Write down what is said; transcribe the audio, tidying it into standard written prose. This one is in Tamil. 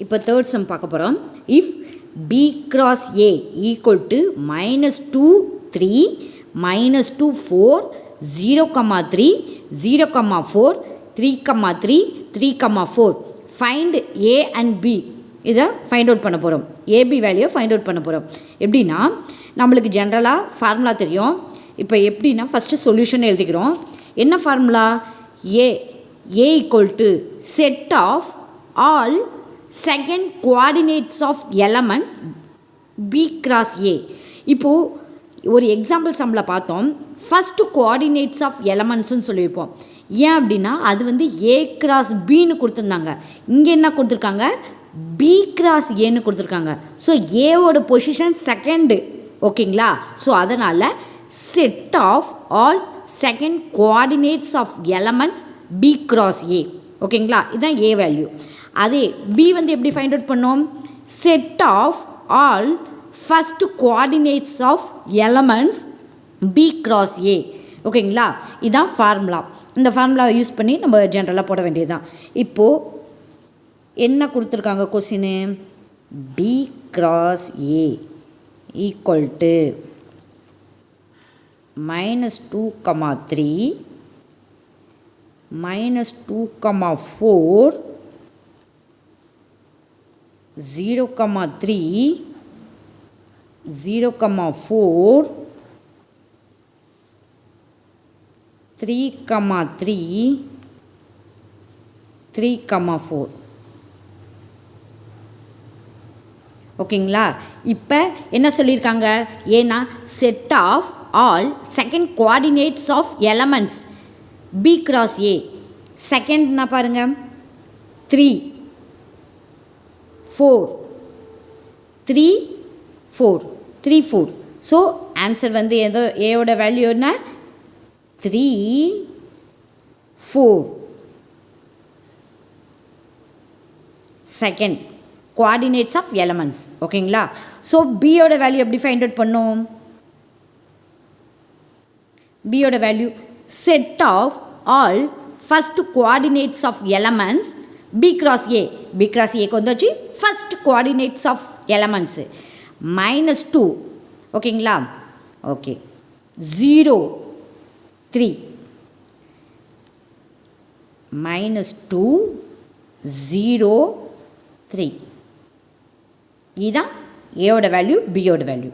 இப்போ தேர்ட் சம் பார்க்க போகிறோம். If b cross a equal to -2 3 -2 4 0 3 0 4 3 3 3 4 find a and b இதை ஃபைண்ட் அவுட் பண்ண போகிறோம். ஏபி வேல்யூவை ஃபைண்ட் அவுட் பண்ண போகிறோம். எப்படின்னா நம்மளுக்கு ஜென்ரலாக ஃபார்முலா தெரியும். இப்போ எப்படின்னா ஃபஸ்ட்டு சொல்யூஷன் எழுதிக்கிறோம். என்ன formula? A equal to set of all second coordinates of elements B cross A. இப்போது ஒரு எக்ஸாம்பிள் சம்மில் பார்த்தோம், ஃபஸ்ட்டு கோஆர்டினேட்ஸ் ஆஃப் எலமெண்ட்ஸ்னு சொல்லியிருப்போம். ஏன் அப்படின்னா அது வந்து ஏ கிராஸ் பின்னு கொடுத்துருந்தாங்க. இங்கே என்ன கொடுத்துருக்காங்க? பி கிராஸ் ஏன்னு கொடுத்துருக்காங்க. ஸோ ஏவோட பொசிஷன் செகண்டு. ஓகேங்களா? ஸோ அதனால் set of all second coordinates of elements B cross A. ஓகேங்களா? இதுதான் ஏ வேல்யூ. அதே பி வந்து எப்படி ஃபைண்ட் அவுட் பண்ணோம்? Set of all first coordinates of elements B cross A. ஓகேங்களா? இதுதான் ஃபார்முலா. இந்த ஃபார்முலாவை யூஸ் பண்ணி நம்ம ஜென்ரலாக போட வேண்டியது தான். இப்போது என்ன கொடுத்துருக்காங்க question? B cross A equal to -2, 3 -2, 4 0, 3 0, 4 3, 3 3, 4. ஓகேங்களா? இப்போ என்ன சொல்லியிருக்காங்க? ஏன்னா set of all second coordinates of elements B cross A. செகண்ட்னா பாருங்கள் 3 4 3 4 3 4. ஸோ ஆன்சர் வந்து ஏதோ ஏவோட வேல்யூ என்ன? 3 4 செகண்ட் கோஆர்டினேட்ஸ் ஆஃப் எலமெண்ட்ஸ். ஓகேங்களா? ஸோ பியோட வேல்யூ எப்படி ஃபைண்ட் அவுட் பண்ணோம்? பியோட value set of all first coordinates of elements B cross A. B cross ஏக்கு வந்தாச்சு ஃபஸ்ட் கோஆர்டினேட்ஸ் ஆஃப் எலமெண்ட்ஸு -2. ஓகேங்களா? ஓகே 0 3 -2 0 3. இதுதான் ஏவோட வேல்யூ, பியோட வேல்யூ.